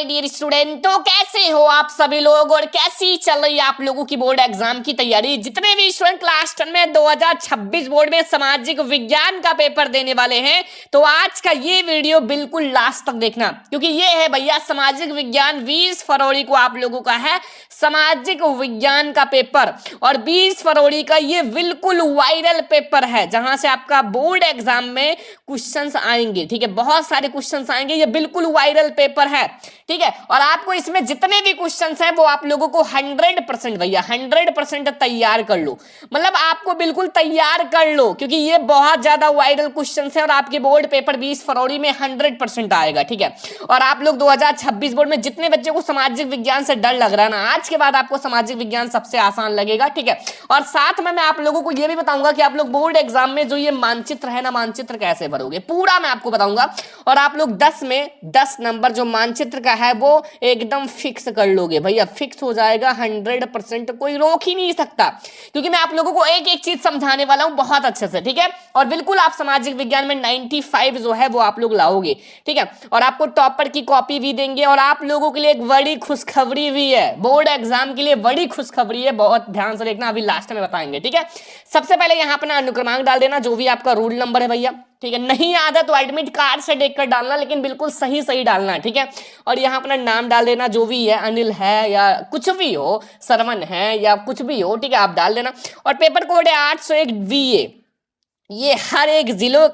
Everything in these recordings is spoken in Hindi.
माय डियर स्टूडेंट, तो कैसे हो आप सभी लोग और कैसी चल रही है आप लोगों की बोर्ड एग्जाम की तैयारी। जितने भी स्टूडेंट क्लास 10 में 2026 बोर्ड में सामाजिक विज्ञान का पेपर देने वाले हैं, तो आज का ये वीडियो बिल्कुल लास्ट तक देखना, क्योंकि ये है भैया सामाजिक विज्ञान 20 फरवरी को आप लोगों का है सामाजिक विज्ञान का पेपर। और 20 फरवरी का ये बिल्कुल वायरल पेपर है जहां से आपका बोर्ड एग्जाम में क्वेश्चंस आएंगे। ठीक है, बहुत सारे क्वेश्चंस आएंगे, ये बिल्कुल वायरल पेपर है। ठीक है, और आपको इसमें जितने भी क्वेश्चंस हैं वो आप लोगों को 100% भैया 100% तैयार कर लो, मतलब आपको बिल्कुल तैयार कर लो, क्योंकि ये बहुत ज्यादा वायरल क्वेश्चंस है और आपके बोर्ड पेपर 20 फरवरी में 100% आएगा। ठीक है, और आप लोग 2026 बोर्ड में जितने बच्चों को सामाजिक विज्ञान से डर लग रहा है ना, आज के बाद आपको सामाजिक विज्ञान सबसे आसान लगेगा। ठीक है, और साथ में मैं आप लोगों को यह भी बताऊंगा कि आप लोग बोर्ड एग्जाम में जो ये मानचित्र है ना, मानचित्र कैसे भरोगे पूरा मैं आपको बताऊंगा। और आप लोग 10 में 10 नंबर जो मानचित्र का है वो एकदम फिक्स कर लोगे भैया, फिक्स हो जाएगा 100%, कोई रोक ही नहीं सकता, क्योंकि मैं आप लोगों को एक एक चीज समझाने वाला हूं बहुत अच्छे से। ठीक है, और बिल्कुल आप सामाजिक विज्ञान में 95 जो है वो आप लोग लाओगे। ठीक है, और आपको टॉपर की कॉपी भी देंगे और आप लोगों के लिए एक बड़ी खुशखबरी भी है, बोर्ड एग्जाम के लिए बड़ी खुशखबरी है, बहुत ध्यान से देखना, अभी लास्ट में बताएंगे। ठीक है, सबसे पहले यहाँ अपना अनुक्रमांक डाल देना, जो भी आपका रोल नंबर है भैया। ठीक है, नहीं आता तो एडमिट कार्ड से देखकर डालना, लेकिन बिल्कुल सही सही डालना है। ठीक है, और यहाँ अपना नाम डाल देना, जो भी है, अनिल है या कुछ भी हो, सरवन है या कुछ भी हो। ठीक है, आप डाल देना। और पेपर कोड है 801 VA, ये हर एक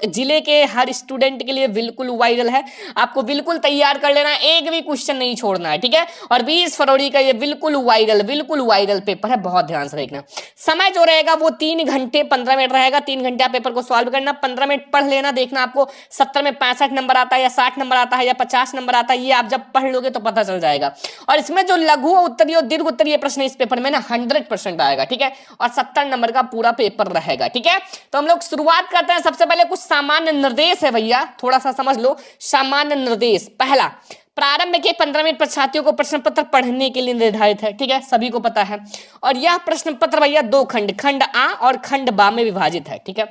जिले के हर स्टूडेंट के लिए बिल्कुल वायरल है, आपको बिल्कुल तैयार कर लेना, एक भी क्वेश्चन नहीं छोड़ना है। ठीक है, और 20 फरवरी का ये बिल्कुल वायरल पेपर है, बहुत ध्यान से देखना। समय जो रहेगा वो 3 घंटे 15 मिनट रहेगा, 3 घंटे आप पेपर को सॉल्व करना, 15 मिनट पढ़ लेना, देखना आपको 70 में 65 नंबर आता है या 60 नंबर आता है या 50 नंबर आता है, ये आप जब पढ़ लोगे तो पता चल जाएगा। और इसमें जो लघु उत्तरीय और दीर्घ उत्तरीय प्रश्न इस पेपर में ना 100% आएगा। ठीक है, और 70 नंबर का पूरा पेपर रहेगा। ठीक है, तो हम लोग शुरुआत करते हैं। सबसे पहले कुछ सामान्य निर्देश है भैया, थोड़ा सा समझ लो। सामान्य निर्देश पहला, प्रारंभ के 15 मिनट छात्रियों को प्रश्न पत्र पढ़ने के लिए निर्धारित है। ठीक है, सभी को पता है। और यह प्रश्न पत्र भैया 2 खंड, खंड आ और खंड बा में विभाजित है। ठीक है,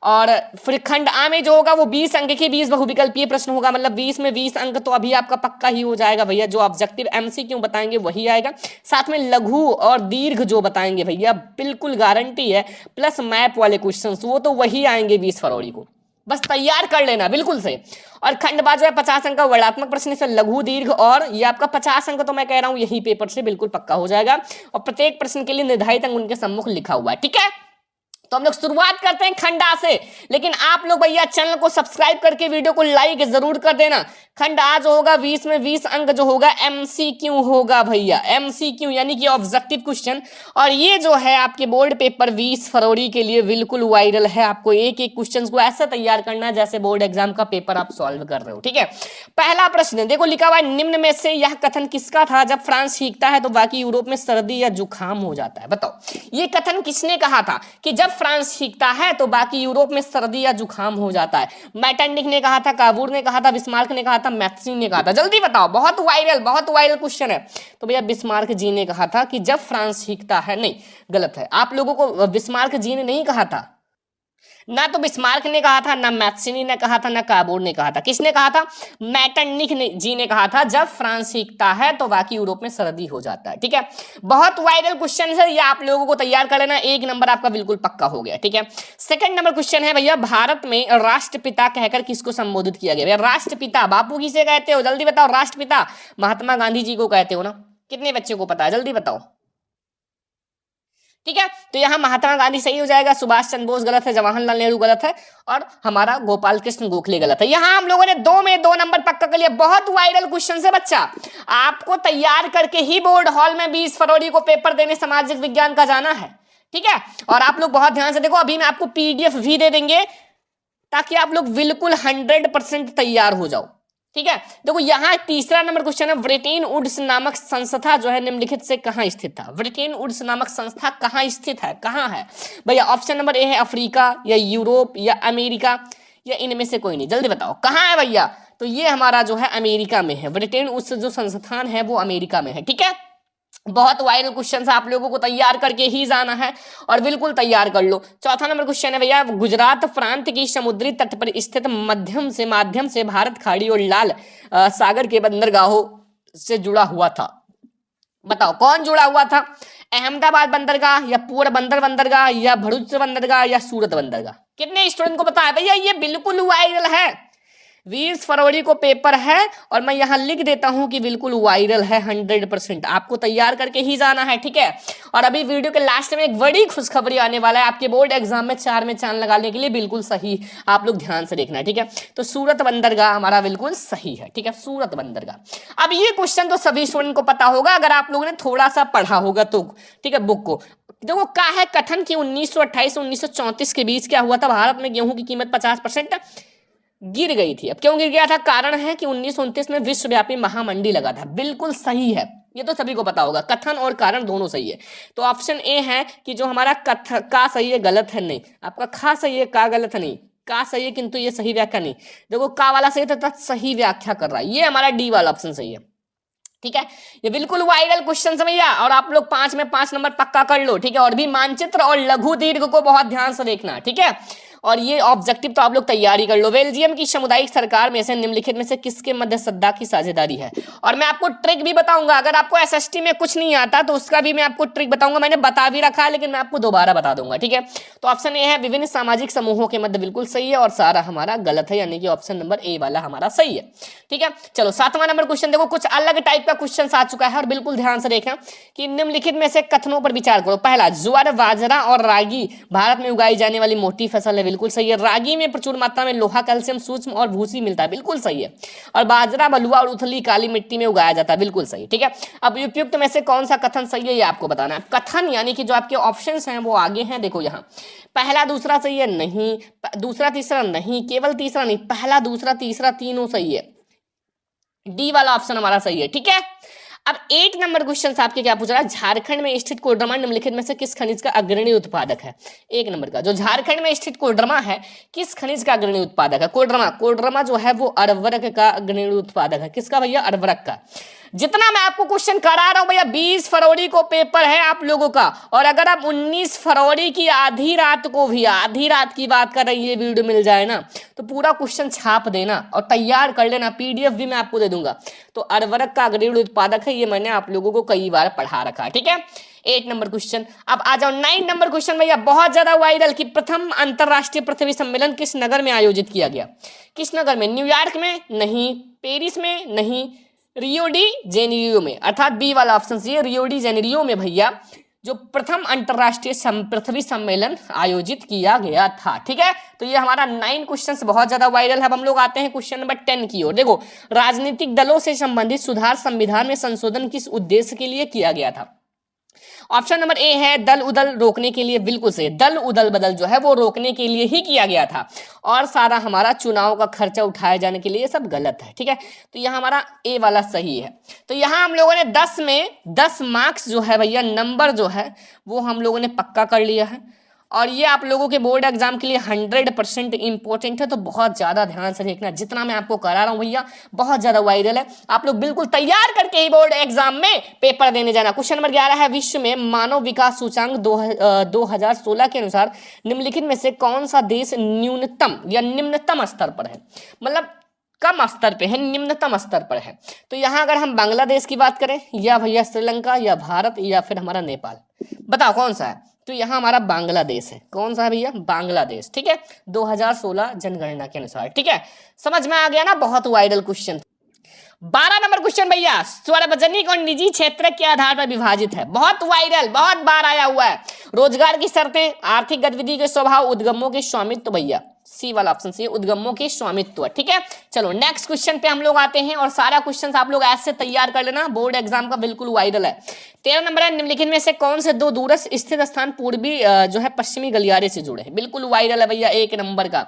और फिर खंड आ में जो होगा वो 20 अंक के 20 बहुविकल्पीय प्रश्न होगा, मतलब 20 में 20 अंक तो अभी आपका पक्का ही हो जाएगा भैया। जो ऑब्जेक्टिव MCQ बताएंगे वही आएगा, साथ में लघु और दीर्घ जो बताएंगे भैया बिल्कुल गारंटी है, प्लस मैप वाले क्वेश्चन वो तो वही आएंगे 20 फरवरी को, बस तैयार कर लेना बिल्कुल से। और खंडबा जो है 50 अंक का वर्णात्मक प्रश्न से लघु दीर्घ, और ये आपका 50 अंक तो मैं कह रहा हूं यही पेपर से बिल्कुल पक्का हो जाएगा, और प्रत्येक प्रश्न के लिए निर्धारित अंक उनके सम्मुख लिखा हुआ है। ठीक है, तो हम लोग शुरुआत करते हैं खंड आ से, लेकिन आप लोग भैया चैनल को सब्सक्राइब करके वीडियो को लाइक जरूर कर देना। खंड आ जो होगा 20 में 20 अंक जो होगा MCQ होगा भैया, MCQ यानी कि ऑब्जेक्टिव क्वेश्चन। और ये जो है आपके बोर्ड पेपर 20 फरवरी के लिए बिल्कुल वायरल है, आपको एक एक क्वेश्चन को ऐसा तैयार करना है जैसे बोर्ड एग्जाम का पेपर आप सॉल्व कर रहे हो। ठीक है, पहला प्रश्न देखो, लिखा हुआ है निम्न में से यह कथन किसका था, जब फ्रांस सीखता है तो बाकी यूरोप में सर्दी या जुकाम हो जाता है। बताओ ये कथन किसने कहा था कि जब फ्रांस सीखता है तो बाकी यूरोप में सर्दी या जुकाम हो जाता है? मैटेंडिक ने कहा था, काबूर ने कहा था, बिस्मार्क ने कहा था, मैथ्सन ने कहा था? जल्दी बताओ, बहुत वायरल क्वेश्चन है। तो भैया बिस्मार्क जी ने कहा था कि जब फ्रांस सीखता है, नहीं गलत है, आप लोगों को बिस्मार्क जी ने नहीं कहा था, ना तो बिस्मार्क ने कहा था, ना मैथ्सनी ने कहा था, ना काबूर ने कहा था। किसने कहा था? मैटेंडिक जी ने कहा था, जब फ्रांस सीखता है तो बाकी यूरोप में सर्दी हो जाता है। ठीक है, बहुत वायरल क्वेश्चन है, ये आप लोगों को तैयार कर लेना, 1 नंबर आपका बिल्कुल पक्का हो गया। ठीक है, सेकंड नंबर क्वेश्चन है भैया, भारत में राष्ट्रपिता कहकर किसको संबोधित किया गया? भैया राष्ट्रपिता बापू किसे कहते हो, जल्दी बताओ। राष्ट्रपिता महात्मा गांधी जी को कहते हो ना, कितने बच्चों को पता है, जल्दी बताओ। ठीक है, तो यहां महात्मा गांधी सही हो जाएगा, सुभाष चंद्र बोस गलत है, जवाहरलाल नेहरू गलत है, और हमारा गोपाल कृष्ण गोखले गलत है। यहां हम लोगों ने 2 में 2 नंबर पक्का कर लिया। बहुत वायरल क्वेश्चन है बच्चा, आपको तैयार करके ही बोर्ड हॉल में 20 फरवरी को पेपर देने सामाजिक विज्ञान का जाना है। ठीक है, और आप लोग बहुत ध्यान से देखो, अभी मैं आपको PDF भी दे देंगे ताकि आप लोग बिल्कुल 100% तैयार हो जाओ। ठीक है, देखो यहाँ तीसरा नंबर क्वेश्चन है, ब्रिटेन वुड्स नामक संस्था जो है निम्नलिखित से कहां स्थित था? ब्रिटेन वुड्स नामक संस्था कहां स्थित है, कहां है भैया? ऑप्शन नंबर ए है अफ्रीका या यूरोप या अमेरिका या इनमें से कोई नहीं, जल्दी बताओ कहां है भैया? तो ये हमारा जो है अमेरिका में है, ब्रिटेन वुड्स जो संस्थान है वो अमेरिका में है। ठीक है, बहुत वायरल क्वेश्चन है, आप लोगों को तैयार करके ही जाना है और बिल्कुल तैयार कर लो। चौथा नंबर क्वेश्चन है भैया, गुजरात प्रांत की समुद्री तट पर स्थित माध्यम से भारत खाड़ी और लाल सागर के बंदरगाहों से जुड़ा हुआ था? बताओ कौन जुड़ा हुआ था? अहमदाबाद बंदरगाह या पोरबंदर बंदरगाह या भरूच बंदरगाह या सूरत बंदरगाह? कितने स्टूडेंट को पता है भैया? ये बिल्कुल वायरल है, 20 फरवरी को पेपर है और मैं यहां लिख देता हूं कि बिल्कुल वायरल है 100%। आपको तैयार करके ही जाना है, ठीक है। और अभी वीडियो के लास्ट में एक बड़ी खुशखबरी आने वाला है आपके बोर्ड एग्जाम में 4 में चांद लगाने के लिए, बिल्कुल सही, आप लोग ध्यान से देखना, ठीक है। तो सूरत बंदरगाह हमारा बिल्कुल सही है, ठीक है, सूरत बंदरगाह। अब ये क्वेश्चन तो सभी स्टूडेंट को पता होगा अगर आप लोगों ने थोड़ा सा पढ़ा होगा तो, ठीक है, बुक को। देखो क्या है कथन कि 1928 1934 के बीच क्या हुआ था? भारत में गेहूं की कीमत 50% गिर गई थी। अब क्यों गिर गया था? कारण है कि 1929 में विश्वव्यापी महामंडी लगा था। बिल्कुल सही है, ये तो सभी को पता होगा, कथन और कारण दोनों सही है। तो ऑप्शन ए है कि जो हमारा का सही है, गलत है नहीं। आपका खा सही है, का गलत है नहीं। का सही है किंतु ये सही व्याख्या नहीं। देखो का वाला सही था, सही व्याख्या कर रहा है, ये हमारा डी वाला ऑप्शन सही है, ठीक है। ये बिल्कुल वायरल क्वेश्चन भैया, और आप लोग 5 में 5 नंबर पक्का कर लो, ठीक है। और भी मानचित्र और लघु दीर्घ को बहुत ध्यान से देखना, ठीक है। और ये ऑब्जेक्टिव तो आप लोग तैयारी कर लो। बेल्जियम की सामुदायिक सरकार में से निम्नलिखित में से किसके मध्य सत्ता की साझेदारी है? और मैं आपको ट्रिक भी बताऊंगा, अगर आपको एसएसटी में कुछ नहीं आता तो उसका भी मैं आपको ट्रिक बताऊंगा। मैंने बता भी रखा है लेकिन मैं आपको दोबारा बता दूंगा, ठीक है। तो ऑप्शन ए है विभिन्न सामाजिक समूहों के मध्य, बिल्कुल सही है, और सारा हमारा गलत है, यानी कि ऑप्शन नंबर ए वाला हमारा सही है, ठीक है। चलो 7वां नंबर क्वेश्चन देखो, कुछ अलग टाइप का क्वेश्चन आ चुका है और बिल्कुल ध्यान से देखना कि निम्नलिखित में से कथनों पर विचार करो। पहला, ज्वार बाजरा और रागी भारत में उगाई जाने वाली मोटी फसल है, बिल्कुल सही है। रागी में प्रचुर मात्रा में लोहा, कैल्शियम, सूक्ष्म और भूसी मिलता है, बिल्कुल सही है। और बाजरा बलुआ और उथली काली मिट्टी में उगाया जाता है, बिल्कुल सही, ठीक है। अब उपयुक्त में से कौन सा कथन सही है ये आपको बताना है। कथन यानी कि जो आपके ऑप्शंस हैं वो आगे हैं, देखो यहाँ पहला दूसरा सही है, नहीं, दूसरा तीसरा नहीं, केवल तीसरा नहीं, पहला दूसरा तीसरा तीनों सही है, डी वाला ऑप्शन हमारा सही है, ठीक है। अब 1 नंबर क्वेश्चन आपके क्या पूछ रहा है, झारखंड में स्थित कोडरमा निम्नलिखित में से किस खनिज का अग्रणी उत्पादक है? 1 नंबर का जो झारखंड में स्थित कोडरमा है किस खनिज का अग्रणी उत्पादक है? कोडरमा जो है वो अरवरक का अग्रणी उत्पादक है। किसका भैया? अरवरक का। जितना मैं आपको क्वेश्चन करा रहा हूं भैया, 20 फरवरी को पेपर है आप लोगों का, और अगर आप 19 फरवरी की आधी रात को भी, आधी रात की बात कर रही है, वीडियो मिल जाए ना तो पूरा क्वेश्चन छाप देना और तैयार कर लेना, पीडीएफ भी मैं आपको दे दूंगा। तो अरवरक का अग्रणी उत्पादक है, ये मैंने आप लोगों को कई बार पढ़ा रखा है, ठीक है। 8 नंबर क्वेश्चन। अब आ जाओ 9 नंबर क्वेश्चन भैया, बहुत ज्यादा वायरल कि प्रथम अंतरराष्ट्रीय पृथ्वी सम्मेलन किस नगर में आयोजित किया गया? किस नगर में? न्यूयॉर्क में नहीं, पेरिस में नहीं, रियो डी जेनेरियो में, अर्थात बी वाला ऑप्शन सी है, रियो डी जेनेरियो में भैया जो प्रथम अंतरराष्ट्रीय पृथ्वी सम्मेलन आयोजित किया गया था, ठीक है। तो ये हमारा 9 क्वेश्चंस बहुत ज्यादा वायरल है। अब हम लोग आते हैं क्वेश्चन नंबर 10 की ओर। देखो, राजनीतिक दलों से संबंधित सुधार संविधान में संशोधन किस उद्देश्य के लिए किया गया था? ऑप्शन नंबर ए है दल उदल रोकने के लिए, बिल्कुल सही। दल उदल बदल जो है वो रोकने के लिए ही किया गया था, और सारा हमारा चुनाव का खर्चा उठाए जाने के लिए, ये सब गलत है, ठीक है। तो यहाँ हमारा ए वाला सही है। तो यहाँ हम लोगों ने 10 में 10 मार्क्स जो है भैया, नंबर जो है वो हम लोगों ने पक्का कर लिया है, और ये आप लोगों के बोर्ड एग्जाम के लिए 100% इंपॉर्टेंट है। तो बहुत ज्यादा ध्यान से देखना, जितना मैं आपको करा रहा हूं भैया बहुत ज्यादा वायरल है, आप लोग बिल्कुल तैयार करके ही बोर्ड एग्जाम में पेपर देने जाना। क्वेश्चन नंबर 11 है, विश्व में मानव विकास सूचांक 2016 के अनुसार निम्नलिखित में से कौन सा देश न्यूनतम या निम्नतम स्तर पर है? मतलब कम स्तर पे है, निम्नतम स्तर पर है। तो यहाँ अगर हम बांग्लादेश की बात करें, या भैया श्रीलंका, या भारत, या फिर हमारा नेपाल, बताओ कौन सा है? तो यहाँ हमारा बांग्लादेश है। कौन सा है भैया? बांग्लादेश, ठीक है, 2016 जनगणना के अनुसार, ठीक है। समझ में आ गया ना? बहुत वायरल क्वेश्चन। 12 नंबर क्वेश्चन भैया, सार्वजनिक और निजी क्षेत्र के आधार पर विभाजित है, बहुत वायरल, बहुत बार आया हुआ है। रोजगार की शर्तें, आर्थिक गतिविधि के स्वभाव, उद्गमों के स्वामित्व, भैया सी वाला ऑप्शन सी, उद्गमों के स्वामित्व, ठीक है। चलो नेक्स्ट क्वेश्चन पे हम लोग आते हैं, और सारा क्वेश्चन आप लोग ऐसे तैयार कर लेना, बोर्ड एग्जाम का बिल्कुल वायरल है। 13 नंबर है, निम्नलिखित में से कौन से 2 दूरस्थ स्थित स्थान पूर्वी जो है पश्चिमी गलियारे से जुड़े हैं? बिल्कुल वायरल है भैया, 1 नंबर का,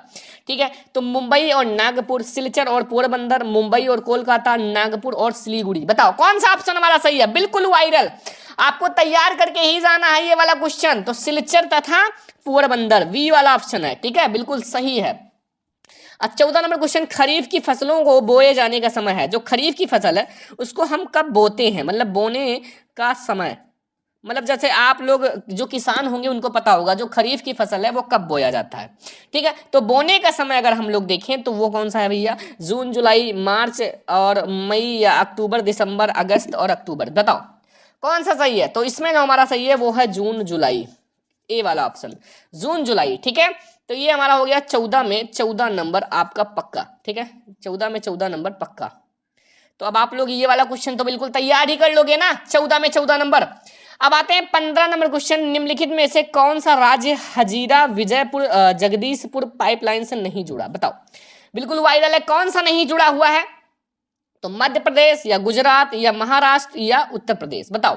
ठीक है। तो मुंबई और नागपुर, सिलचर और पोरबंदर, मुंबई और कोलकाता, नागपुर और सिलीगुड़ी, बताओ कौन सा ऑप्शन हमारा सही है? बिल्कुल वायरल, आपको तैयार करके ही जाना है ये वाला क्वेश्चन। तो सिलचर तथा पोरबंदर, बी वाला ऑप्शन है, ठीक है, बिल्कुल सही है। 14 नंबर क्वेश्चन, खरीफ की फसलों को बोए जाने का समय है। जो खरीफ की फसल है उसको हम कब बोते हैं, मतलब बोने का समय मतलब जैसे आप लोग जो किसान होंगे उनको पता होगा जो खरीफ की फसल है वो कब बोया जाता है, ठीक है। तो बोने का समय अगर हम लोग देखें तो वो कौन सा है भैया, जून जुलाई मार्च और मई या अक्टूबर दिसंबर अगस्त और अक्टूबर, बताओ कौन सा सही है। तो इसमें जो हमारा सही है वो है जून जुलाई, ए वाला ऑप्शन जून जुलाई, ठीक है। तो ये हमारा हो गया 14 में 14 नंबर आपका पक्का, ठीक है, 14 में 14 नंबर पक्का। तो अब आप लोग ये वाला क्वेश्चन तो बिल्कुल तैयार ही कर लोगे ना, 14 में 14 नंबर। अब आते हैं 15 नंबर क्वेश्चन, निम्नलिखित में से कौन सा राज्य हजीरा विजयपुर जगदीशपुर पाइपलाइन से नहीं जुड़ा, बताओ। बिल्कुल वायरल है, कौन सा नहीं जुड़ा हुआ है, तो मध्य प्रदेश या गुजरात या महाराष्ट्र या उत्तर प्रदेश, बताओ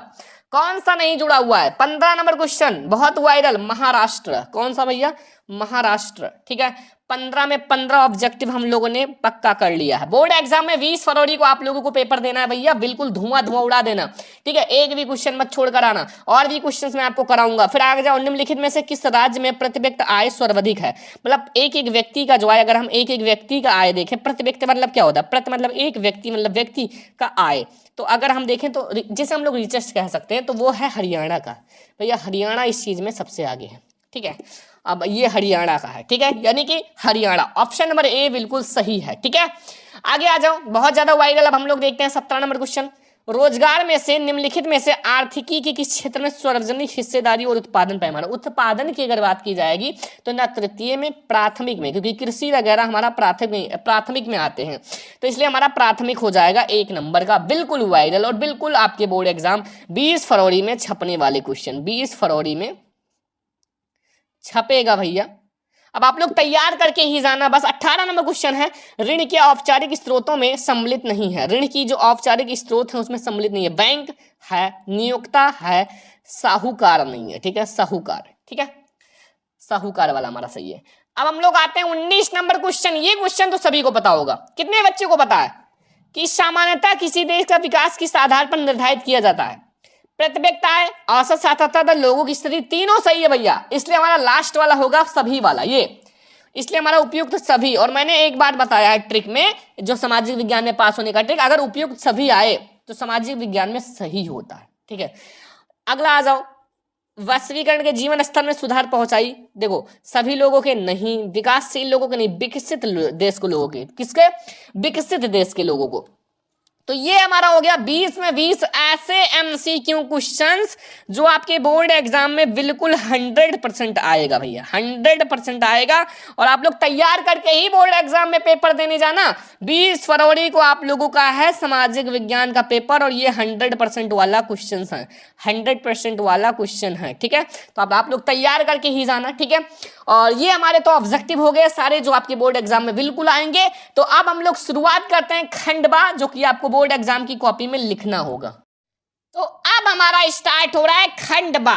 कौन सा नहीं जुड़ा हुआ है। 15 नंबर क्वेश्चन बहुत वायरल, महाराष्ट्र, कौन सा भैया, महाराष्ट्र, ठीक है। 15 में 15 ऑब्जेक्टिव हम लोगों ने पक्का कर लिया है। बोर्ड एग्जाम में 20 फरवरी को आप लोगों को पेपर देना है भैया, बिल्कुल धुआं धुआं उड़ा देना, ठीक है, एक भी क्वेश्चन मत छोड़ कर आना, और भी क्वेश्चन मैं आपको कराऊंगा। फिर आगे जाओ, निम्नलिखित में से किस राज्य में प्रति व्यक्ति आय सर्वाधिक है, मतलब एक एक व्यक्ति का जो आय, अगर हम एक एक व्यक्ति का आय देखें, प्रति व्यक्ति मतलब क्या होता है, प्रति मतलब एक व्यक्ति, मतलब व्यक्ति का आय, तो अगर हम देखें तो जिसे हम लोग रिचेस्ट कह सकते हैं तो वो है हरियाणा का, भैया हरियाणा इस चीज में सबसे आगे है, ठीक है। अब ये हरियाणा का है, ठीक है, यानी कि हरियाणा, ऑप्शन नंबर ए बिल्कुल सही है, ठीक है। आगे आ जाओ, बहुत ज्यादा वायरल, अब हम लोग देखते हैं 17 नंबर क्वेश्चन, रोजगार में से निम्नलिखित में से आर्थिकी के किस क्षेत्र में सार्वजनिक हिस्सेदारी और उत्पादन पैमाना, उत्पादन की अगर बात की जाएगी तो ना तृतीय में, प्राथमिक में, क्योंकि कृषि वगैरह हमारा प्राथमिक में आते हैं, तो इसलिए हमारा प्राथमिक हो जाएगा 1 नंबर का, बिल्कुल वायरल और बिल्कुल आपके बोर्ड एग्जाम 20 फरवरी में छपने वाले क्वेश्चन, 20 फरवरी में छपेगा भैया। अब आप लोग तैयार करके ही जाना बस। 18 नंबर क्वेश्चन है, ऋण के औपचारिक स्रोतों में सम्मिलित नहीं है, ऋण की जो औपचारिक स्रोत है उसमें सम्मिलित नहीं है, बैंक है, नियोक्ता है, साहूकार नहीं है, ठीक है, साहूकार, ठीक है, साहूकार वाला हमारा सही है। अब हम लोग आते हैं 19 नंबर क्वेश्चन, ये क्वेश्चन तो सभी को पता होगा, कितने बच्चे को पता है कि सामान्यतः किसी देश का विकास किस आधार पर निर्धारित किया जाता है, प्रति व्यक्ति आय, औसत साक्षरता दर, लोगों की स्थिति, तीनों सही है भैया, इसलिए हमारा लास्ट वाला होगा सभी वाला, ये इसलिए हमारा उपयुक्त सभी। और मैंने एक बार बताया है ट्रिक में, जो सामाजिक विज्ञान में पास होने का ट्रिक, अगर उपयुक्त सभी आए तो सामाजिक विज्ञान में सही होता है, ठीक है। अगला आ जाओ, वैश्वीकरण के जीवन स्तर में सुधार पहुंचाई, देखो सभी लोगों के नहीं, विकासशील लोगों के नहीं, विकसित देश के लोगों के, किसके, विकसित देश के लोगों को। तो ये हमारा हो गया 20 में 20 ऐसे एमसीक्यू क्वेश्चंस जो आपके बोर्ड एग्जाम में बिल्कुल 100% आएगा भैया, 100% आएगा, और आप लोग तैयार करके ही बोर्ड एग्जाम में पेपर देने जाना। 20 फरवरी को आप लोगों का है सामाजिक विज्ञान का पेपर, और ये 100% वाला क्वेश्चन है, 100% वाला क्वेश्चन है, ठीक है। तो अब आप लोग तैयार करके ही जाना, ठीक है। और ये हमारे तो ऑब्जेक्टिव हो गए सारे जो आपके बोर्ड एग्जाम में बिल्कुल आएंगे। तो अब हम लोग शुरुआत करते हैं खंडवा, जो कि आपको बोर्ड एग्जाम की कॉपी में लिखना होगा। तो अब हमारा स्टार्ट हो रहा है खंडवा,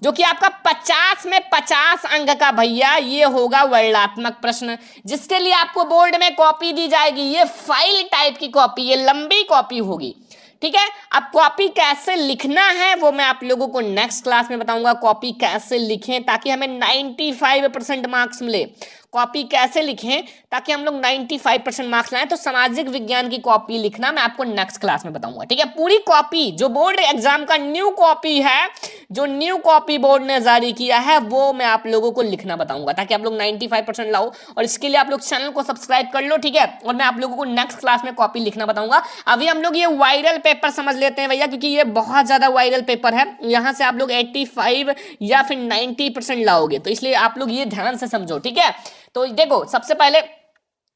जो कि आपका 50 में 50 अंक का भैया ये होगा वर्णात्मक प्रश्न, जिसके लिए आपको बोर्ड में कॉपी दी जाएगी, ये फाइल टाइप की कॉपी, ये लंबी कॉपी होगी, ठीक है। अब कॉपी कैसे लिखना है वो मैं आप लोगों को नेक्स्ट क्लास में बताऊंगा, कॉपी कैसे लिखें ताकि हमें 95% मार्क्स मिले, कॉपी कैसे लिखें ताकि हम लोग 95% मार्क्स लाएं। तो सामाजिक विज्ञान की कॉपी लिखना मैं आपको नेक्स्ट क्लास में बताऊंगा, ठीक है। पूरी कॉपी जो बोर्ड एग्जाम का न्यू कॉपी है, जो न्यू कॉपी बोर्ड ने जारी किया है, वो मैं आप लोगों को लिखना बताऊंगा ताकि आप लोग 95% लाओ। और इसके लिए आप लोग चैनल को सब्सक्राइब कर लो, ठीक है। और मैं आप लोगों को नेक्स्ट क्लास में कॉपी लिखना बताऊंगा। अभी हम लोग ये वायरल पेपर समझ लेते हैं भैया, क्योंकि ये बहुत ज्यादा वायरल पेपर है, यहाँ से आप लोग 85 या फिर 90% लाओगे, तो इसलिए आप लोग ये ध्यान से समझो, ठीक है। तो देखो सबसे पहले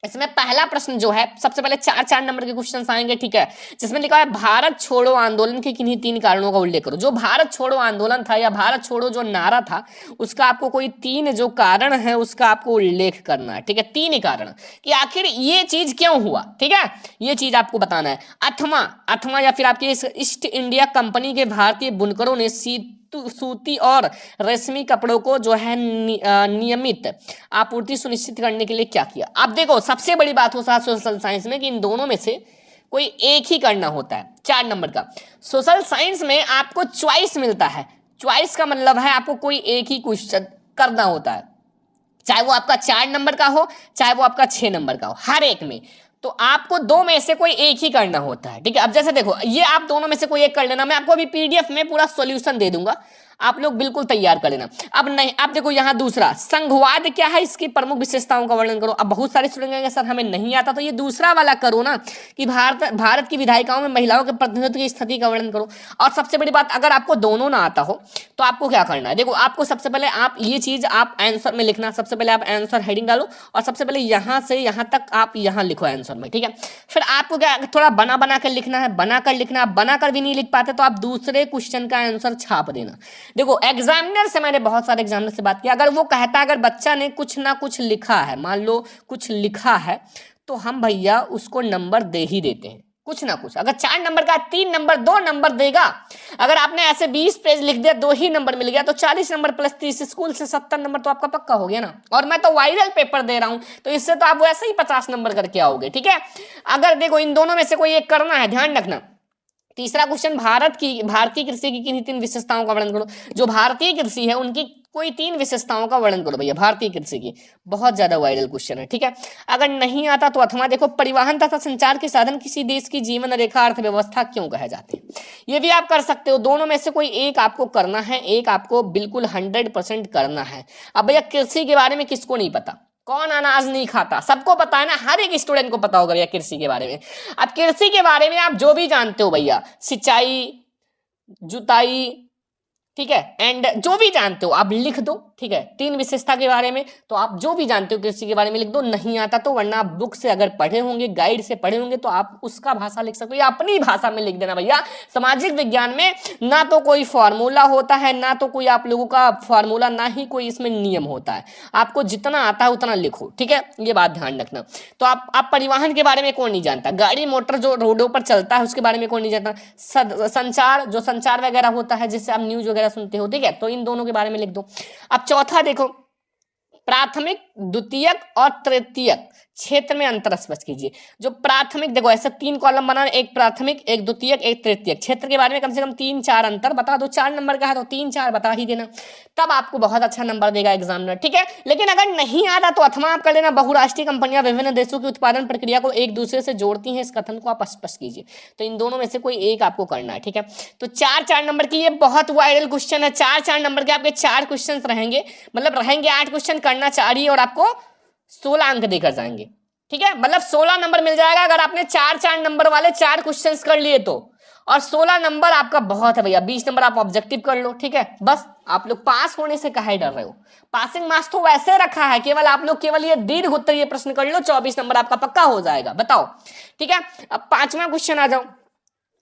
इसमें पहला प्रश्न जो है, सबसे पहले 4 नंबर के क्वेश्चन आएंगे, ठीक है, जिसमें लिखा है भारत छोड़ो आंदोलन के किन्हीं 3 कारणों का उल्लेख करो। जो भारत छोड़ो आंदोलन था या भारत छोड़ो जो नारा था, उसका आपको कोई 3 जो कारण है उसका आपको उल्लेख करना है, ठीक है। 3 ही कारण कि आखिर ये चीज क्यों हुआ, ठीक है, ये चीज आपको बताना है। अथवा या फिर आपके ईस्ट इंडिया कंपनी के भारतीय बुनकरों ने सूती और रेशमी कपड़ों को जो है नियमित आपूर्ति सुनिश्चित करने के लिए क्या किया। अब देखो सबसे बड़ी बात हो सोशल साइंस में कि इन दोनों में से कोई एक ही करना होता है। 4 नंबर का सोशल साइंस में आपको चॉइस मिलता है, चॉइस का मतलब है आपको कोई एक ही क्वेश्चन करना होता है, चाहे वो आपका 4 नंबर का हो चाहे वो आपका 6 नंबर का हो, हर एक में। तो आपको दो में से कोई एक ही करना होता है, ठीक है। अब जैसे देखो, ये आप दोनों में से कोई एक कर लेना, मैं आपको अभी पीडीएफ में पूरा सॉल्यूशन दे दूंगा, आप लोग बिल्कुल तैयार कर लेना। अब नहीं, आप देखो यहाँ दूसरा, संघवाद क्या है, इसकी प्रमुख विशेषताओं का वर्णन करो। अब बहुत सारे स्टूडेंट कहेंगे सर हमें नहीं आता, तो ये दूसरा वाला करो ना, कि भारत की विधायिकाओं में महिलाओं के प्रतिनिधित्व की स्थिति का वर्णन करो। और सबसे बड़ी बात, अगर आपको दोनों ना आता हो तो आपको क्या करना है, देखो आपको सबसे पहले आप ये चीज आप आंसर में लिखना, सबसे पहले आप आंसर हेडिंग डालो और सबसे पहले यहाँ से यहाँ तक आप यहाँ लिखो आंसर में, ठीक है। फिर आपको क्या थोड़ा बना बना कर लिखना है, बनाकर लिखना, बनाकर भी नहीं लिख पाते तो आप दूसरे क्वेश्चन का आंसर छाप देना। देखो एग्जामिनर से मैंने बहुत सारे एग्जामिनर से बात की, अगर वो कहता है अगर बच्चा ने कुछ ना कुछ लिखा है, मान लो कुछ लिखा है, तो हम भैया उसको नंबर दे ही देते हैं, कुछ ना कुछ। अगर 4 नंबर का 3 नंबर 2 नंबर देगा। अगर आपने ऐसे 20 पेज लिख दिया, 2 ही नंबर मिल गया, तो 40 नंबर प्लस 30 स्कूल से 70 नंबर तो आपका पक्का हो गया ना। और मैं तो वायरल पेपर दे रहा हूं, तो इससे तो आप वैसे ही 50 नंबर करके आओगे, ठीक है। अगर देखो इन दोनों में से कोई एक करना है, ध्यान रखना। तीसरा क्वेश्चन, भारतीय कृषि की किन्हीं 3 विशेषताओं का वर्णन करो। जो भारतीय कृषि है उनकी कोई 3 विशेषताओं का वर्णन करो भैया, भारतीय कृषि की। बहुत ज्यादा वायरल क्वेश्चन है, ठीक है। अगर नहीं आता तो अथवा देखो, परिवहन तथा संचार के साधन किसी देश की जीवन रेखा अर्थव्यवस्था क्यों कहे जाते हैं, ये भी आप कर सकते हो। दोनों में से कोई एक आपको करना है, एक आपको बिल्कुल 100% करना है। अब भैया कृषि के बारे में किसको नहीं पता, कौन अनाज नहीं खाता, सबको पता है ना, हर एक स्टूडेंट को पता होगा भैया कृषि के बारे में। अब कृषि के बारे में आप जो भी जानते हो भैया, सिंचाई, जुताई, ठीक है, एंड जो भी जानते हो आप लिख दो, ठीक है। 3 विशेषता के बारे में तो आप जो भी जानते हो कृषि के बारे में लिख दो। नहीं आता तो वरना आप बुक से अगर पढ़े होंगे, गाइड से पढ़े होंगे, तो आप उसका भाषा लिख सकते हो या अपनी भाषा में लिख देना भैया। सामाजिक विज्ञान में ना तो कोई फॉर्मूला होता है, ना तो कोई आप लोगों का फॉर्मूला, ना ही कोई इसमें नियम होता है। आपको जितना आता है उतना लिखो, ठीक है, ये बात ध्यान रखना। तो आप परिवहन के बारे में कौन नहीं जानता, गाड़ी मोटर जो रोडों पर चलता है उसके बारे में कौन नहीं जानता, संचार जो संचार वगैरह होता है जिससे आप न्यूज वगैरह सुनते हो, ठीक है, तो इन दोनों के बारे में लिख दो। अब चौथा देखो, प्राथमिक, द्वितीयक और तृतीयक क्षेत्र में अंतर स्पष्ट कीजिए। जो प्राथमिक, देखो ऐसे 3 कॉलम बनाना, एक प्राथमिक, एक द्वितीयक, एक तृतीयक। क्षेत्र के बारे में कम से कम 3-4 अंतर बता दो। 4 नंबर का है तो 3-4 बता ही देना, तब आपको बहुत अच्छा नंबर देगा एग्जामिनर, ठीक है। लेकिन अगर नहीं आता तो अथवा आप कर लेना, बहुराष्ट्रीय कंपनियां विभिन्न देशों की उत्पादन प्रक्रिया को एक दूसरे से जोड़ती हैं, इस कथन को आप स्पष्ट कीजिए। तो इन दोनों में से कोई एक आपको करना है, ठीक है। तो 4-4 नंबर की ये बहुत वायरल क्वेश्चन है। 4-4 नंबर के आपके 4 क्वेश्चन रहेंगे, मतलब रहेंगे 8 क्वेश्चन करना चाहिए और आपको 16 अंक देकर जाएंगे, ठीक है। मतलब 16 नंबर मिल जाएगा अगर आपने 4-4 नंबर वाले 4 क्वेश्चंस कर लिए तो। और 16 नंबर आपका बहुत है भैया, 20 नंबर आप ऑब्जेक्टिव कर लो, ठीक है। बस आप लोग पास होने से काहे डर रहे हो, पासिंग मार्क्स तो वैसे रखा है, केवल आप लोग केवल ये दीर्घ उत्तरीय प्रश्न कर लो, 24 नंबर आपका पक्का हो जाएगा, बताओ, ठीक है। अब 5वां क्वेश्चन आ जाओ,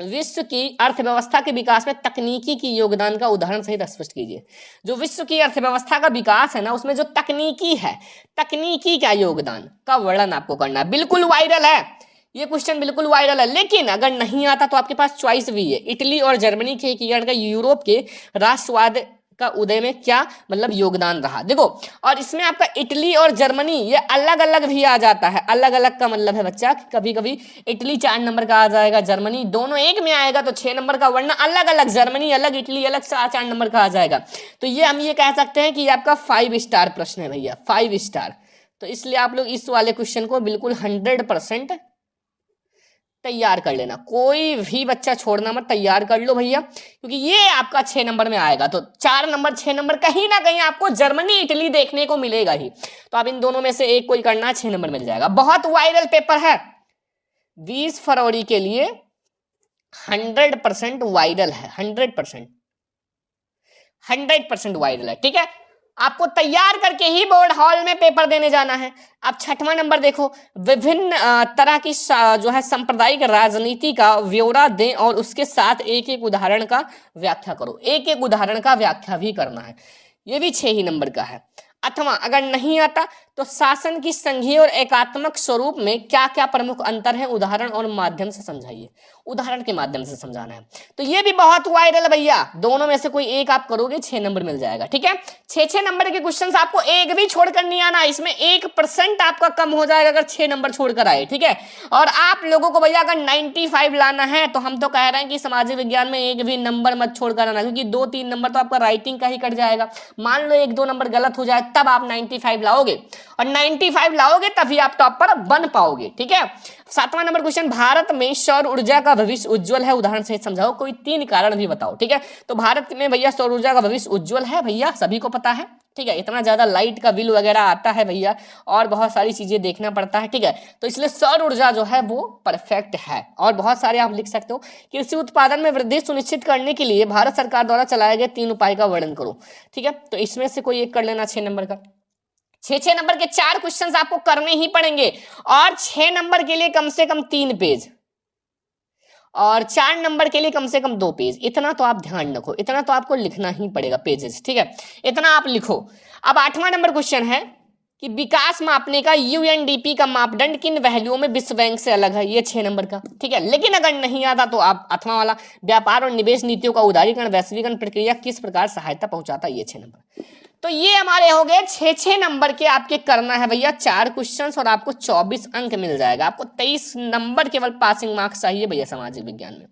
विश्व की अर्थव्यवस्था के विकास में तकनीकी की योगदान का उदाहरण सहित स्पष्ट कीजिए। जो विश्व की अर्थव्यवस्था का विकास है ना, उसमें जो तकनीकी है, तकनीकी का योगदान का वर्णन आपको करना है। बिल्कुल वायरल है ये क्वेश्चन, बिल्कुल वायरल है। लेकिन अगर नहीं आता तो आपके पास चॉइस भी है, इटली और जर्मनी के एकीकरण का यूरोप के राष्ट्रवाद का उदय में क्या मतलब योगदान रहा। देखो, और इसमें आपका इटली और जर्मनी ये अलग अलग भी आ जाता है। अलग अलग का मतलब है बच्चा, कभी कभी इटली 4 नंबर का आ जाएगा, जर्मनी दोनों एक में आएगा तो 6 नंबर का, वरना अलग अलग, जर्मनी अलग, इटली अलग, 4 नंबर का आ जाएगा। तो ये हम ये कह सकते हैं कि ये आपका 5 स्टार प्रश्न है भैया, 5 स्टार। तो इसलिए आप लोग इस वाले क्वेश्चन को बिल्कुल 100% तैयार कर लेना, कोई भी बच्चा छोड़ना मत, तैयार कर लो भैया, क्योंकि ये आपका 6 नंबर में आएगा। तो 4 नंबर 6 नंबर कहीं ना कहीं आपको जर्मनी इटली देखने को मिलेगा ही। तो आप इन दोनों में से एक कोई करना, 6 नंबर मिल जाएगा। बहुत वायरल पेपर है, 20 फरवरी के लिए 100% वायरल है, 100% वायरल है, ठीक है। आपको तैयार करके ही बोर्ड हॉल में पेपर देने जाना है। अब 6वां नंबर देखो, विभिन्न तरह की जो है सांप्रदायिक राजनीति का ब्यौरा दें और उसके साथ एक एक उदाहरण का व्याख्या करो। एक एक उदाहरण का व्याख्या भी करना है, ये भी 6 ही नंबर का है। अथवा अगर नहीं आता तो शासन की संघीय और एकात्मक स्वरूप में क्या क्या प्रमुख अंतर है, उदाहरण और माध्यम से समझाइए। उदाहरण के माध्यम से समझाना है। तो ये भी बहुत वायरल भैया, दोनों में से कोई एक आप करोगे 6 नंबर मिल जाएगा, ठीक है। 6 नंबर के क्वेश्चन आपको एक भी छोड़कर नहीं आना, इसमें 1% आपका कम हो जाएगा अगर 6 नंबर छोड़कर आए, ठीक है। और आप लोगों को भैया अगर 95 लाना है तो हम तो कह रहे हैं कि सामाजिक विज्ञान में एक भी नंबर मत छोड़कर आना, क्योंकि 2-3 नंबर तो आपका राइटिंग का ही कट जाएगा। मान लो 1-2 नंबर गलत हो जाए तब आप 95 लाओगे, और 95 लाओगे तभी आप टॉप पर बन पाओगे, ठीक है। 7वां नंबर क्वेश्चन, भारत में सौर ऊर्जा का भविष्य उज्जवल है, उदाहरण से समझाओ, कोई 3 कारण भी बताओ, ठीक है। तो भारत में भैया सौर ऊर्जा का भविष्य उज्जवल है भैया, सभी को पता है, ठीक है। इतना ज्यादा लाइट का बिल वगैरह आता है भैया, और बहुत सारी चीजें देखना पड़ता है, ठीक है। तो इसलिए सौर ऊर्जा जो है वो परफेक्ट है। और बहुत सारे आप लिख सकते हो, कृषि उत्पादन में वृद्धि सुनिश्चित करने के लिए भारत सरकार द्वारा चलाए गए 3 उपाय का वर्णन करो, ठीक है। तो इसमें से कोई एक कर लेना 6 नंबर का। 6 नंबर के 4 क्वेश्चंस आपको करने ही पड़ेंगे, और 6 नंबर के लिए कम से कम 3 पेज, और 4 नंबर के लिए कम से कम 2 पेज। इतना तो आप ध्यान रखो, इतना तो आपको लिखना ही पड़ेगा पेजेस, ठीक है। इतना आप लिखो। अब 8वां नंबर क्वेश्चन है कि विकास मापने का यूएनडीपी का मापदंड किन पहलुओं में विश्व बैंक से अलग है, ये 6 नंबर का, ठीक है। लेकिन अगर नहीं आता तो आप 8वां वाला, व्यापार और निवेश नीतियों का उदारीकरण वैश्वीकरण प्रक्रिया किस प्रकार सहायता पहुंचाता है, ये 6 नंबर। तो ये हमारे हो गए 6 नंबर के आपके करना है भैया 4 क्वेश्चंस, और आपको 24 अंक मिल जाएगा। आपको 23 नंबर केवल पासिंग मार्क्स चाहिए भैया सामाजिक विज्ञान में,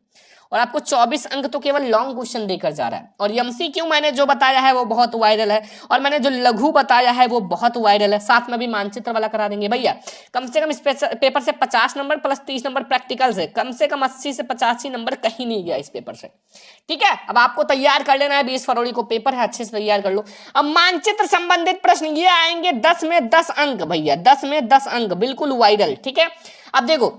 और आपको 24 अंक तो केवल लॉन्ग क्वेश्चन देकर जा रहा है। और एमसीक्यू मैंने जो बताया है वो बहुत वायरल है, और मैंने जो लघु बताया है वो बहुत वायरल है। साथ में भी मानचित्र वाला करा देंगे भैया। कम से कम इस पेपर से 50 नंबर प्लस 30 नंबर प्रैक्टिकल से, कम 80 से 85 नंबर कहीं नहीं गया इस पेपर से, ठीक है। अब आपको तैयार कर लेना है, 20 फरवरी को पेपर है, अच्छे से तैयार कर लो। अब मानचित्र संबंधित प्रश्न ये आएंगे 10 में 10 अंक भैया, 10 में 10 अंक, बिल्कुल वायरल, ठीक है। अब देखो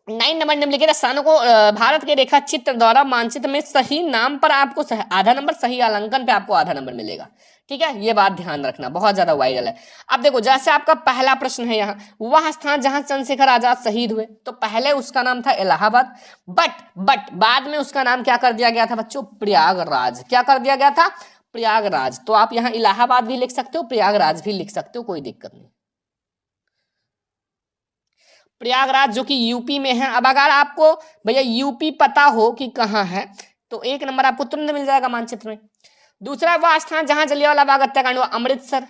9 नंबर निम्नलिखित स्थानों को भारत के रेखा चित्र द्वारा मानचित्र में सही नाम पर आपको आधा नंबर, सही अंकन पे आपको आधा नंबर मिलेगा, ठीक है। ये बात ध्यान रखना, बहुत ज्यादा वायरल है। अब देखो जैसे आपका पहला प्रश्न है यहाँ, वह स्थान जहां चंद्रशेखर आजाद शहीद हुए, तो पहले उसका नाम था इलाहाबाद, बट बाद में उसका नाम क्या कर दिया गया था बच्चों, प्रयागराज। क्या कर दिया गया था, प्रयागराज। तो आप यहाँ इलाहाबाद भी लिख सकते हो, प्रयागराज भी लिख सकते हो, कोई दिक्कत नहीं। प्रयागराज जो कि यूपी में है। अब अगर आपको भैया यूपी पता हो कि कहाँ है, तो 1 नंबर आपको तुरंत मिल जाएगा मानचित्र में। दूसरा वह स्थान जहां जलियांवाला बाग हत्याकांड हुआ, अमृतसर,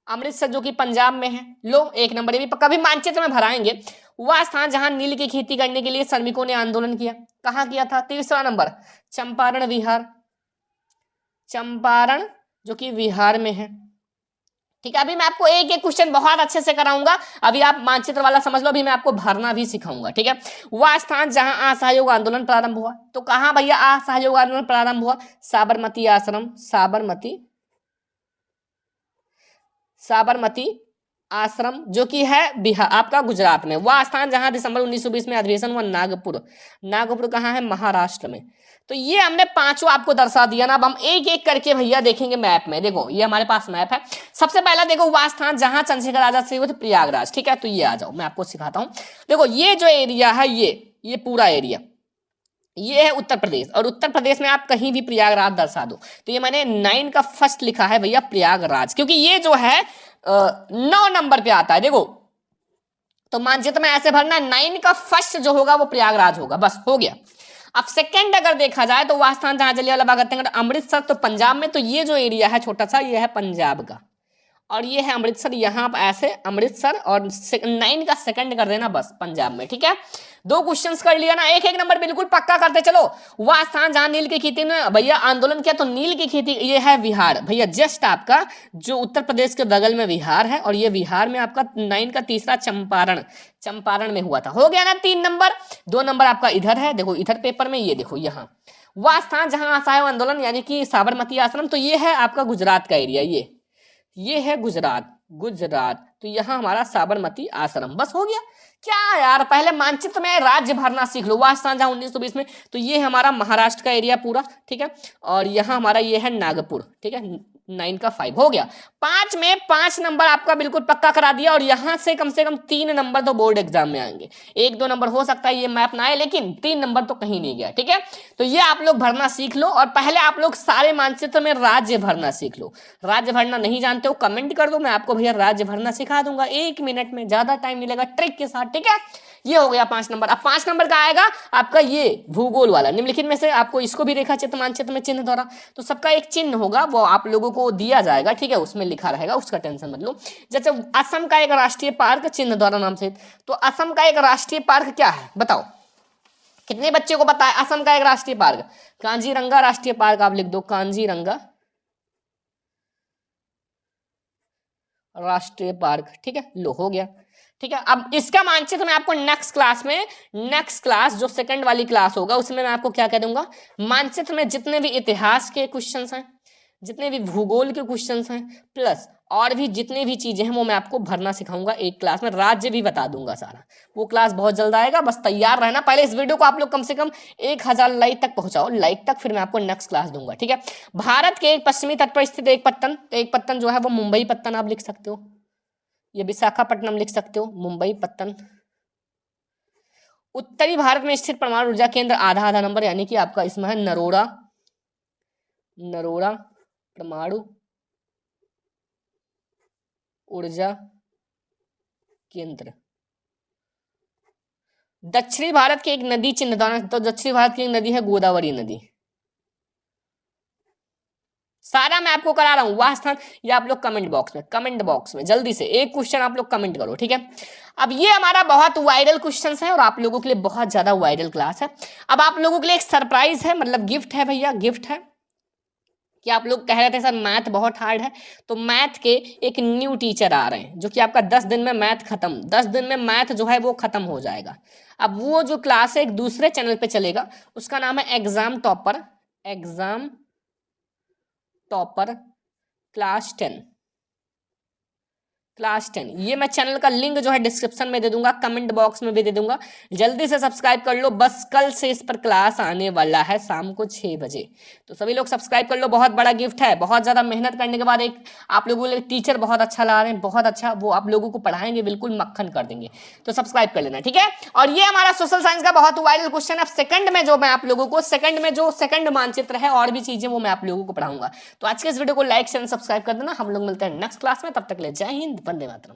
अमृतसर जो कि पंजाब में है। लो 1 नंबर, ये भी पक्का भी मानचित्र में भराएंगे। वह स्थान जहां नील की खेती करने के लिए श्रमिकों ने आंदोलन किया, कहाँ किया था। तीसरा नंबर चंपारण बिहार, चंपारण जो कि बिहार में है, ठीक है। अभी मैं आपको एक एक क्वेश्चन बहुत अच्छे से कराऊंगा, अभी आप मानचित्र वाला समझ लो, अभी मैं आपको भरना भी सिखाऊंगा, ठीक है। वह स्थान जहां असहयोग आंदोलन प्रारंभ हुआ, तो कहां भैया असहयोग आंदोलन प्रारंभ हुआ, साबरमती आश्रम, साबरमती आश्रम जो कि है बिहार आपका गुजरात में। वह स्थान जहां दिसंबर 1920 में अधिवेशन हुआ, नागपुर, नागपुर कहाँ है, महाराष्ट्र में। तो ये हमने 5 आपको दर्शा दिया ना। अब हम एक एक करके भैया देखेंगे मैप में। देखो ये हमारे पास मैप है। सबसे पहला देखो वह स्थान जहां चंद्रशेखर आजाद शहीद हुए, प्रयागराज, ठीक है। तो ये आ जाओ, मैं आपको सिखाता हूं। देखो ये जो एरिया है, ये पूरा एरिया ये है उत्तर प्रदेश, और उत्तर प्रदेश में आप कहीं भी प्रयागराज दर्शा दो। तो ये मैंने 9 का फर्स्ट लिखा है भैया प्रयागराज, क्योंकि ये जो है 9 नंबर पे आता है। देखो तो मानचित्र में ऐसे भरना, 9 का फर्स्ट जो होगा वो प्रयागराज होगा, बस हो गया। अब सेकंड अगर देखा जाए तो वह स्थान जहां जलियांवाला बाग हत्याकांड, अमृतसर, तो पंजाब में। तो ये जो एरिया है छोटा सा, ये है पंजाब का, और ये है अमृतसर। यहाँ आप ऐसे अमृतसर और 9 का सेकंड कर देना, बस पंजाब में, ठीक है। 2 क्वेश्चंस कर लिया ना, एक एक नंबर बिल्कुल पक्का करते चलो। वह स्थान जहां नील की खेती में भैया आंदोलन किया, तो नील की खेती ये है बिहार भैया, जस्ट आपका जो उत्तर प्रदेश के बगल में बिहार है, और ये बिहार में आपका 9 का तीसरा चंपारण में हुआ था। हो गया ना 3 नंबर। 2 नंबर आपका इधर है, देखो इधर पेपर में, ये देखो यहाँ वह स्थान जहां असहयोग आंदोलन यानी कि साबरमती आश्रम, तो ये है आपका गुजरात का एरिया, ये है गुजरात। तो यहां हमारा साबरमती आश्रम, बस हो गया। क्या यार, पहले मानचित्र में राज्य भरना सीख लो। वह स्थान जहां 1920 में, तो ये हमारा महाराष्ट्र का एरिया पूरा, ठीक है। और यहाँ हमारा ये है नागपुर, ठीक है। 9 का 5 हो गया। 5 में 5 नंबर आपका बिल्कुल पक्का करा दिया, और यहां से कम 3 नंबर तो बोर्ड एग्जाम में आएंगे। 1-2 नंबर हो सकता है ये मैप ना आए, लेकिन 3 नंबर तो कहीं नहीं गया, ठीक है। तो ये आप लोग भरना सीख लो, और पहले आप लोग सारे मानचित्र में राज्य भरना सीख लो। राज्य भरना नहीं जानते हो कमेंट कर दो, मैं आपको भैया राज्य भरना सिखा दूंगा 1 मिनट में, ज्यादा टाइम नहीं लगेगा, ट्रिक के साथ, ठीक है। ये हो गया 5 नंबर। अब 5 नंबर का आएगा आपका ये भूगोल वाला। निम्नलिखित में से आपको इसको भी रेखा चित्र मानचित्र में चिन्ह द्वारा, तो सबका एक चिन्ह होगा, वो आप लोगों को दिया जाएगा, ठीक है। उसमें लिखा रहेगा, उसका टेंशन मत लो। जैसे असम का एक राष्ट्रीय पार्क चिन्ह द्वारा नाम से, तो असम का एक राष्ट्रीय पार्क क्या है बताओ, कितने बच्चे को पता है असम का एक राष्ट्रीय पार्क? कांजीरंगा राष्ट्रीय पार्क, आप लिख दो कांजीरंगा। राष्ट्रीय पार्क, ठीक है, लो हो गया। ठीक है, अब इसका मानचित्र मैं आपको नेक्स्ट क्लास में, नेक्स्ट क्लास जो सेकंड वाली क्लास होगा उसमें मैं आपको क्या कह दूंगा, मानचित्र में जितने भी इतिहास के क्वेश्चंस हैं, जितने भी भूगोल के क्वेश्चंस हैं, प्लस और भी जितने भी चीजें हैं वो मैं आपको भरना सिखाऊंगा एक क्लास में, राज्य भी बता दूंगा सारा। वो क्लास बहुत जल्द आएगा, बस तैयार रहना। पहले इस वीडियो को आप लोग कम से कम 1000 लाइक तक पहुंचाओ, लाइक तक, फिर मैं आपको नेक्स्ट क्लास दूंगा। ठीक है, भारत के एक पश्चिमी तट पर स्थित एक पत्तन, तो एक पत्तन जो है वो मुंबई पत्तन आप लिख सकते हो, ये विशाखापट्टनम लिख सकते हो, मुंबई पत्तन। उत्तरी भारत में स्थित परमाणु ऊर्जा केंद्र, आधा आधा नंबर, यानी कि आपका इसमें है नरोड़ा, नरोड़ा परमाणु ऊर्जा केंद्र। दक्षिणी भारत की एक नदी चिन्हदान, तो दक्षिणी भारत की एक नदी है गोदावरी नदी। सारा मैं आपको करा रहा हूं, वह स्थान, ये आप लोग कमेंट बॉक्स में, कमेंट बॉक्स में जल्दी से एक क्वेश्चन आप लोग कमेंट करो। ठीक है, अब ये हमारा बहुत वायरल क्वेश्चन है और आप लोगों के लिए बहुत ज्यादा वायरल क्लास है। अब आप लोगों के लिए एक सरप्राइज है, मतलब गिफ्ट है भैया, गिफ्ट है कि आप लोग कह रहे थे सर मैथ बहुत हार्ड है, तो मैथ के एक न्यू टीचर आ रहे हैं जो कि आपका 10 दिन में मैथ खत्म, 10 दिन में मैथ जो है वो खत्म हो जाएगा। अब वो जो क्लास है एक दूसरे चैनल पे चलेगा, उसका नाम है exam topper, exam topper class 10, class 10। ये मैं चैनल का लिंक जो है डिस्क्रिप्शन में दे दूंगा, कमेंट बॉक्स में भी दे दूंगा, जल्दी से सब्सक्राइब कर लो। बस कल से इस पर क्लास आने वाला है शाम को 6 बजे, तो सभी लोग सब्सक्राइब कर लो। बहुत बड़ा गिफ्ट है, बहुत ज्यादा मेहनत करने के बाद एक आप लोगों के लिए टीचर बहुत अच्छा ला रहे हैं, बहुत अच्छा, वो आप लोगों को पढ़ाएंगे, बिल्कुल मक्खन कर देंगे, तो सब्सक्राइब कर लेना। ठीक है, और ये हमारा सोशल साइंस का बहुत वायरल क्वेश्चन है। सेकंड में जो मैं आप लोगों को, सेकंड में जो सेकंड मानचित्र है और भी चीजें वो मैं आप लोगों को पढ़ाऊंगा। तो आज के इस वीडियो को लाइक शेयर सब्सक्राइब कर देना। हम लोग मिलते हैं नेक्स्ट क्लास में, तब तक ले जय हिंद, वंदे मातरम।